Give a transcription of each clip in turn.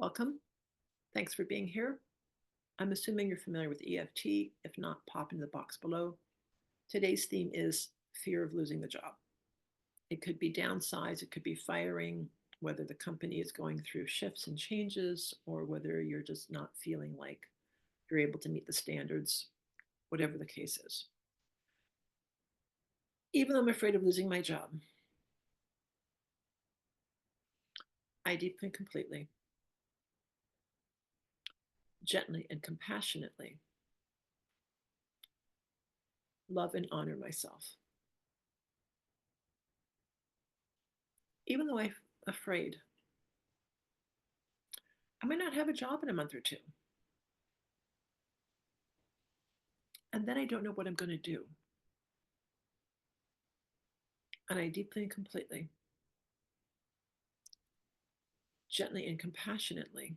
Welcome. Thanks for being here. I'm assuming you're familiar with EFT. If not, pop into the box below. Today's theme is fear of losing the job. It could be downsize, it could be firing, whether the company is going through shifts and changes, or whether you're just not feeling like you're able to meet the standards, whatever the case is. Even though I'm afraid of losing my job, I deeply and completely, gently and compassionately love and honor myself. Even though I'm afraid I might not have a job in a month or two. And then I don't know what I'm going to do. And I deeply and completely, gently and compassionately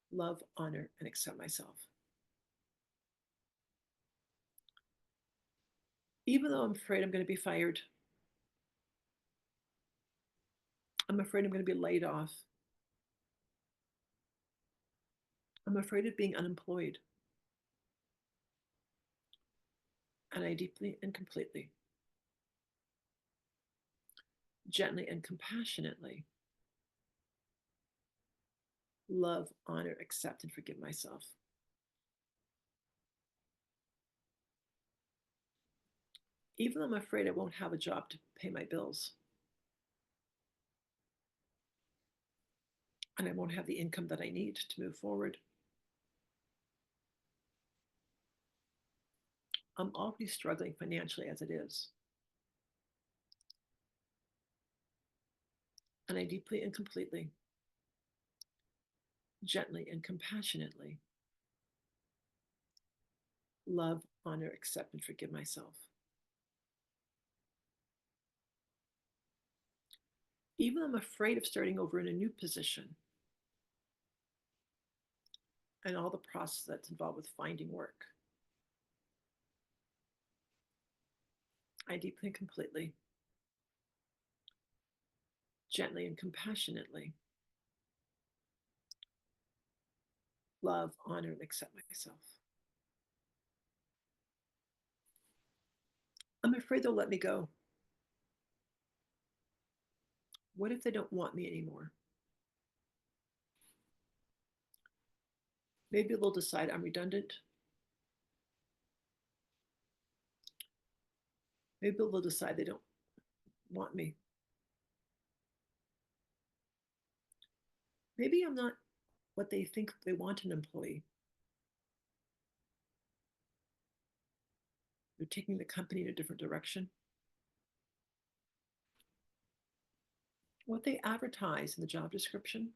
love, honor, and accept myself. Even though I'm afraid I'm going to be fired, I'm afraid I'm going to be laid off, I'm afraid of being unemployed. And I deeply and completely, gently and compassionately love, honor, accept, and forgive myself. Even though I'm afraid I won't have a job to pay my bills, and I won't have the income that I need to move forward, I'm already struggling financially as it is. And I deeply and completely, gently and compassionately love, honor, accept, and forgive myself. Even though I'm afraid of starting over in a new position and all the process that's involved with finding work, I deeply and completely, gently and compassionately love, honor, and accept myself. I'm afraid they'll let me go. What if they don't want me anymore? Maybe they'll decide I'm redundant. Maybe they'll decide they don't want me. Maybe I'm not what they think they want an employee. They're taking the company in a different direction. What they advertise in the job description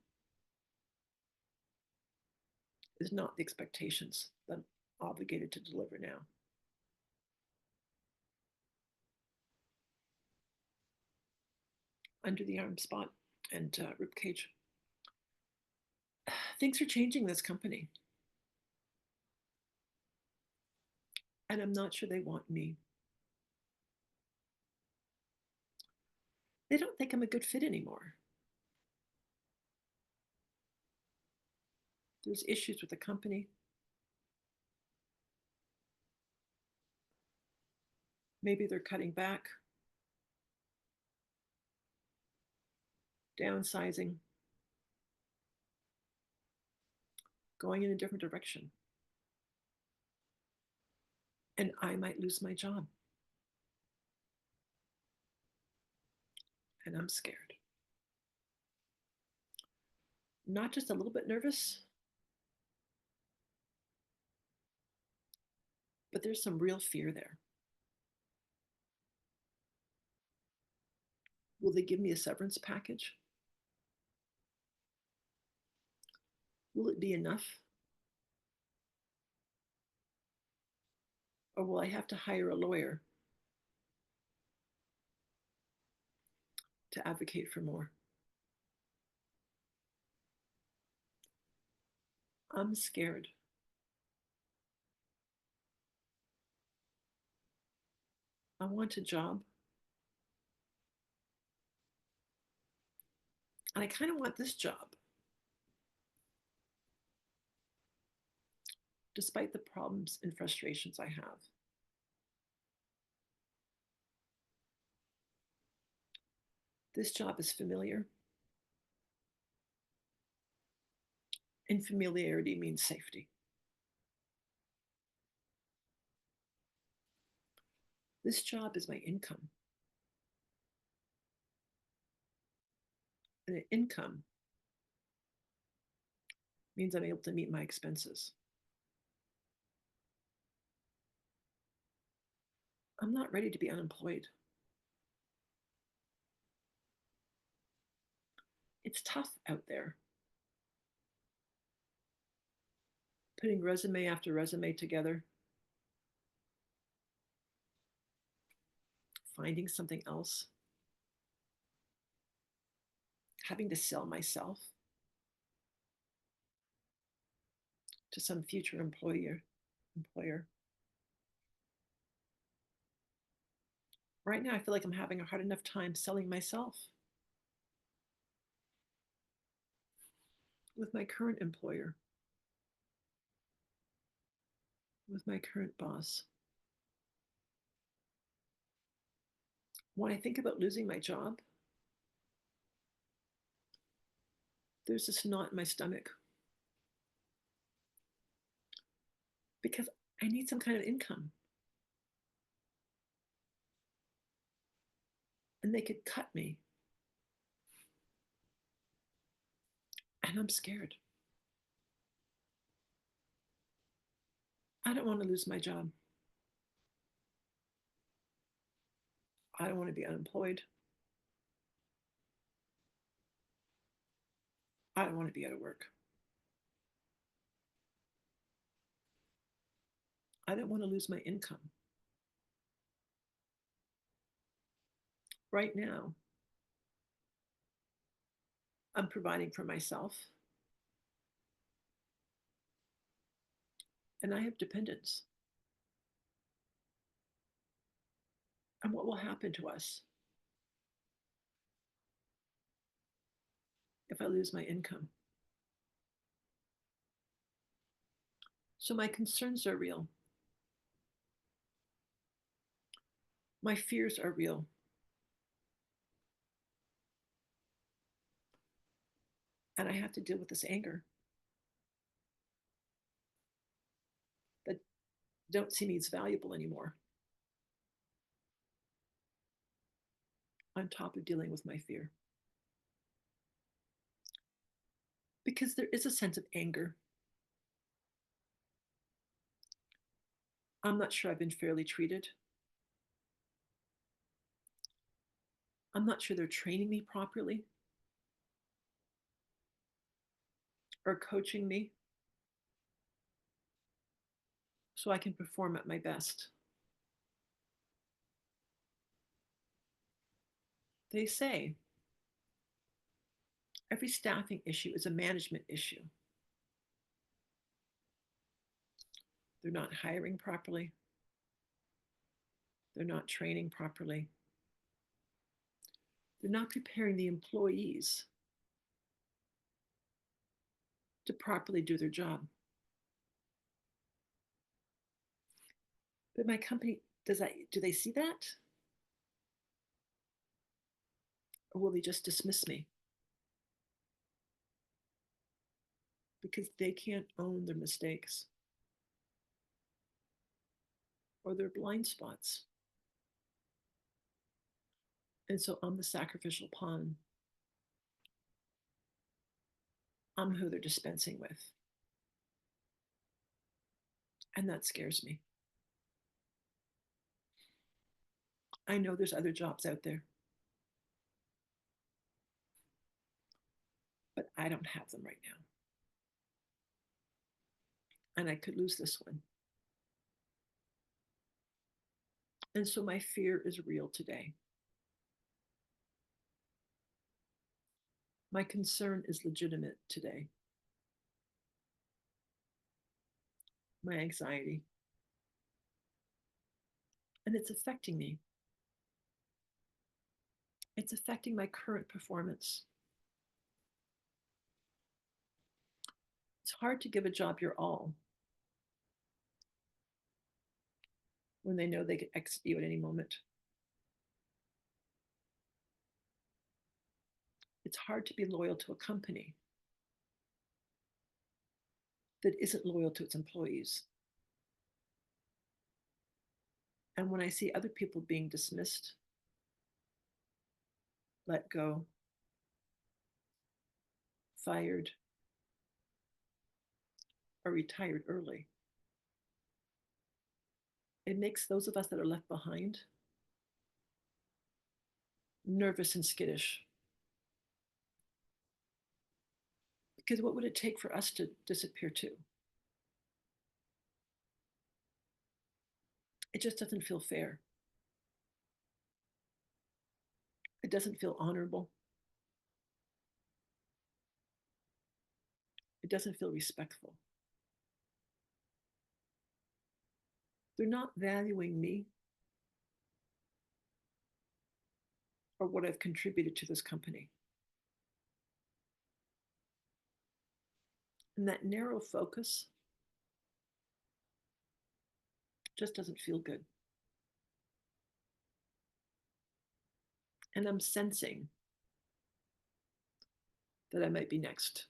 is not the expectations that I'm obligated to deliver now. Under the arm spot and rib cage. Things are changing in this company. And I'm not sure they want me. They don't think I'm a good fit anymore. There's issues with the company. Maybe they're cutting back, downsizing, going in a different direction. And I might lose my job. And I'm scared. Not just a little bit nervous, but there's some real fear there. Will they give me a severance package? Will it be enough? Or will I have to hire a lawyer to advocate for more? I'm scared. I want a job. And I kind of want this job, despite the problems and frustrations I have. This job is familiar, and familiarity means safety. This job is my income. And an income means I'm able to meet my expenses. I'm not ready to be unemployed. It's tough out there. Putting resume after resume together, finding something else, having to sell myself to some future employer. Right now, I feel like I'm having a hard enough time selling myself with my current employer, with my current boss. When I think about losing my job, there's this knot in my stomach because I need some kind of income. And they could cut me. And I'm scared. I don't want to lose my job. I don't want to be unemployed. I don't want to be out of work. I don't want to lose my income. Right now, I'm providing for myself, and I have dependents. And what will happen to us if I lose my income? So my concerns are real. My fears are real. And I have to deal with this anger that don't see me as valuable anymore, on top of dealing with my fear. Because there is a sense of anger. I'm not sure I've been fairly treated. I'm not sure they're training me properly or coaching me so I can perform at my best. They say every staffing issue is a management issue. They're not hiring properly. They're not training properly. They're not preparing the employees to properly do their job. But my company, do they see that? Or will they just dismiss me? Because they can't own their mistakes or their blind spots. And so I'm the sacrificial pawn. I'm who they're dispensing with. And that scares me. I know there's other jobs out there, but I don't have them right now. And I could lose this one. And so my fear is real today. My concern is legitimate today. My anxiety. And it's affecting me. It's affecting my current performance. hard to give a job your all when they know they could exit you at any moment. It's hard to be loyal to a company that isn't loyal to its employees. And when I see other people being dismissed, let go, fired, or retired early, it makes those of us that are left behind nervous and skittish. Because what would it take for us to disappear too? It just doesn't feel fair. It doesn't feel honorable. It doesn't feel respectful. They're not valuing me or what I've contributed to this company. And that narrow focus just doesn't feel good. And I'm sensing that I might be next,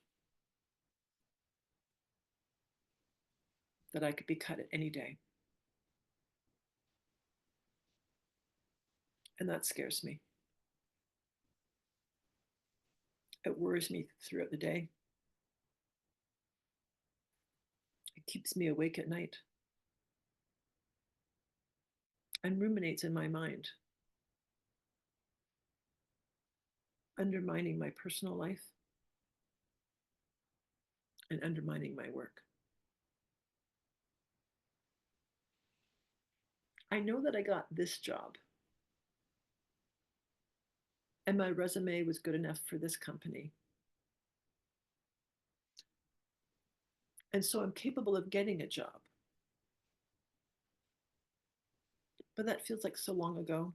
that I could be cut at any day. And that scares me. It worries me throughout the day. It keeps me awake at night and ruminates in my mind, undermining my personal life and undermining my work. I know that I got this job and my resume was good enough for this company. And so I'm capable of getting a job. But that feels like so long ago.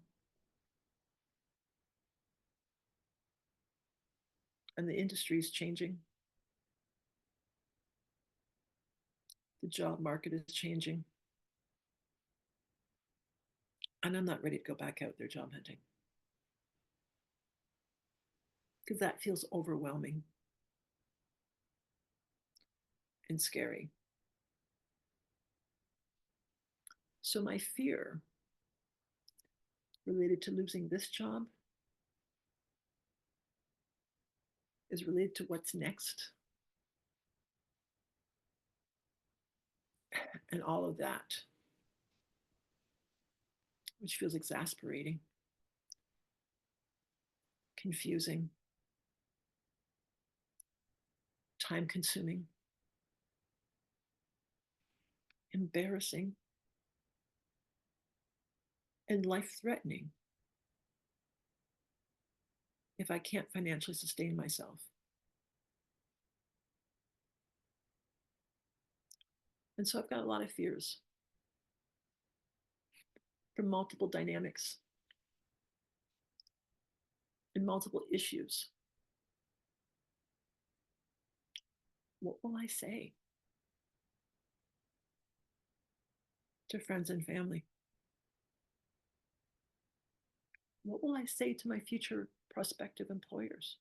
And the industry is changing. The job market is changing. And I'm not ready to go back out there job hunting. Because that feels overwhelming and scary. So my fear related to losing this job is related to what's next. And all of that, which feels exasperating, confusing, time consuming, embarrassing, and life threatening if I can't financially sustain myself. And so I've got a lot of fears from multiple dynamics and multiple issues. What will I say to friends and family? What will I say to my future prospective employers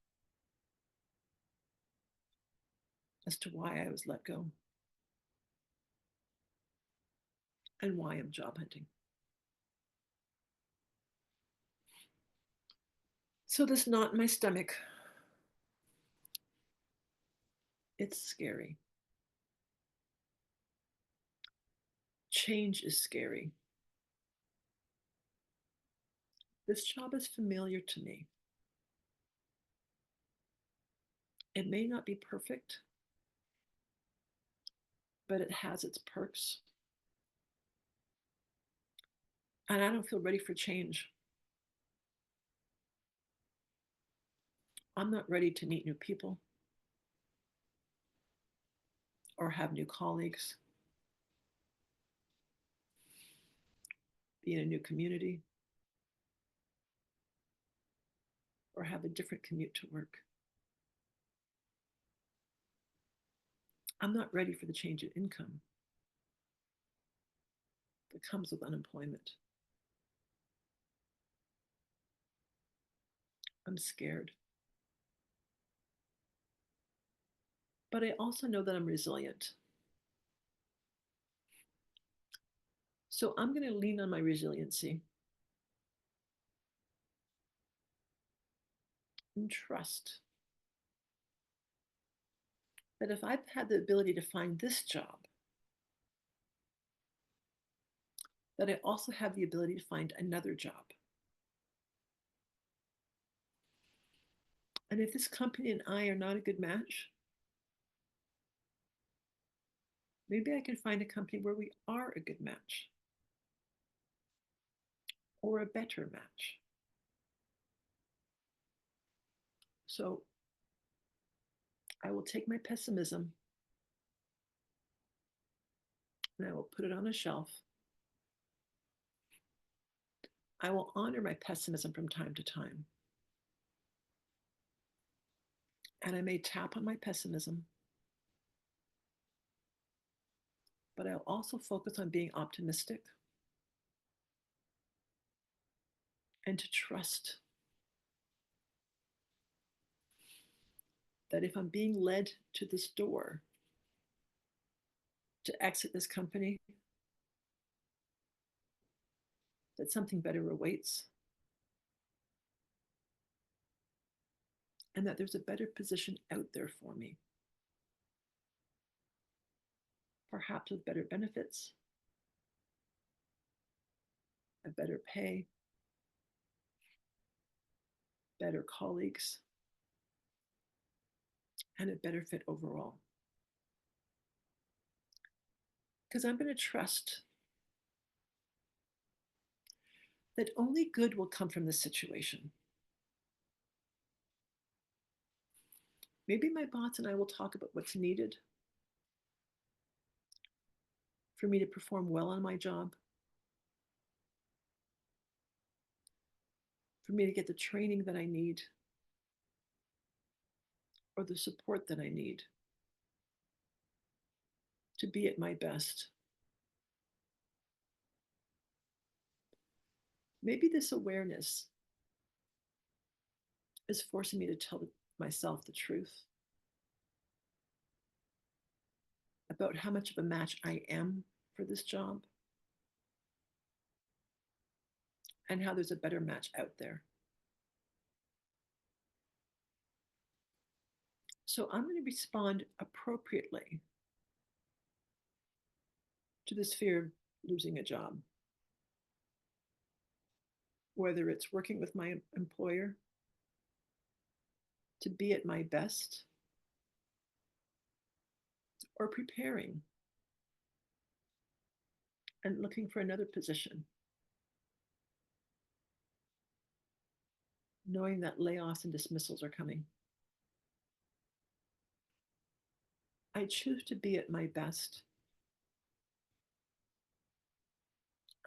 as to why I was let go and why I'm job hunting? So this knot in my stomach, it's scary. Change is scary. This job is familiar to me. It may not be perfect, but it has its perks. And I don't feel ready for change. I'm not ready to meet new people or have new colleagues, be in a new community, or have a different commute to work. I'm not ready for the change in income that comes with unemployment. I'm scared. But I also know that I'm resilient. So I'm going to lean on my resiliency and trust that if I've had the ability to find this job, that I also have the ability to find another job. And if this company and I are not a good match, maybe I can find a company where we are a good match or a better match. So I will take my pessimism and I will put it on a shelf. I will honor my pessimism from time to time. And I may tap on my pessimism, but I'll also focus on being optimistic and to trust that if I'm being led to this door to exit this company, that something better awaits and that there's a better position out there for me, perhaps with better benefits, a better pay, better colleagues, and a better fit overall. Because I'm going to trust that only good will come from this situation. Maybe my boss and I will talk about what's needed for me to perform well on my job, for me to get the training that I need or the support that I need to be at my best. Maybe this awareness is forcing me to tell myself the truth about how much of a match I am for this job and how there's a better match out there. So I'm going to respond appropriately to this fear of losing a job, whether it's working with my employer to be at my best or preparing and looking for another position, knowing that layoffs and dismissals are coming. I choose to be at my best.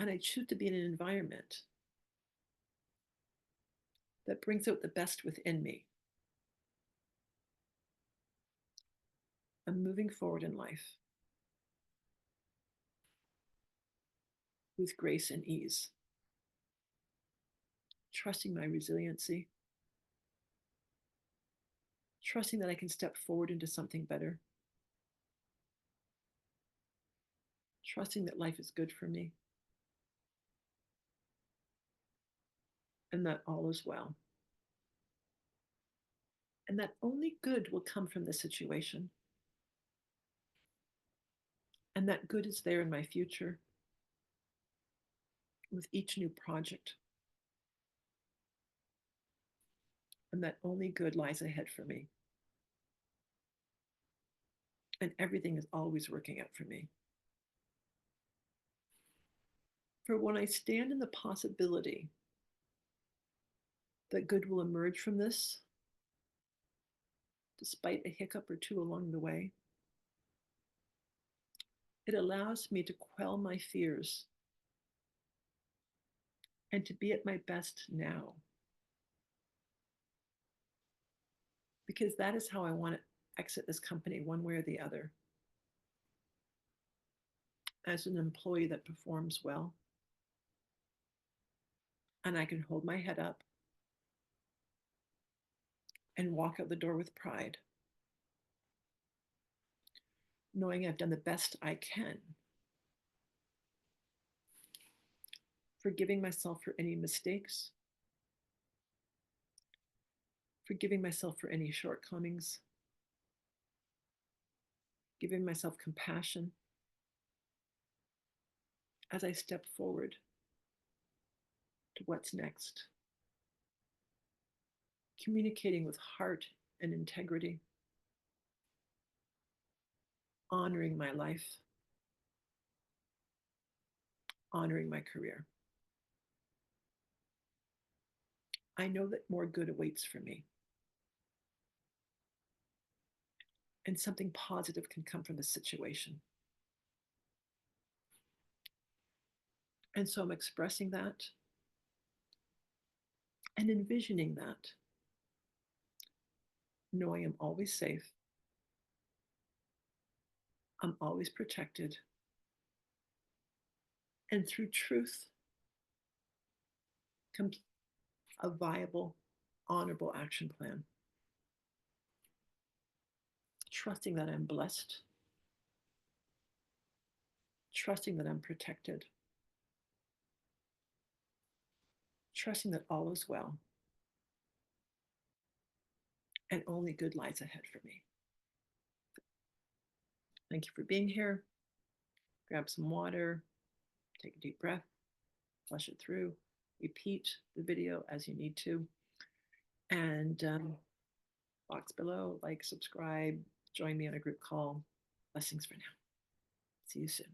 And I choose to be in an environment that brings out the best within me. I'm moving forward in life with grace and ease, trusting my resiliency, trusting that I can step forward into something better, trusting that life is good for me, and that all is well. And that only good will come from this situation. And that good is there in my future with each new project. And that only good lies ahead for me. And everything is always working out for me. For when I stand in the possibility that good will emerge from this, despite a hiccup or two along the way, it allows me to quell my fears and to be at my best now. Because that is how I want to exit this company, one way or the other. as an employee that performs well, and I can hold my head up and walk out the door with pride, knowing I've done the best I can, forgiving myself for any mistakes, forgiving myself for any shortcomings, giving myself compassion as I step forward to what's next, communicating with heart and integrity, honoring my life, honoring my career. I know that more good awaits for me, and something positive can come from the situation. And so I'm expressing that and envisioning that, knowing I'm always safe, I'm always protected, and through truth comes a viable, honorable action plan. Trusting that I'm blessed, trusting that I'm protected, trusting that all is well, and only good lies ahead for me. Thank you for being here. Grab some water, take a deep breath, flush it through, repeat the video as you need to, and box below, like, subscribe, join me on a group call. Blessings for now. See you soon.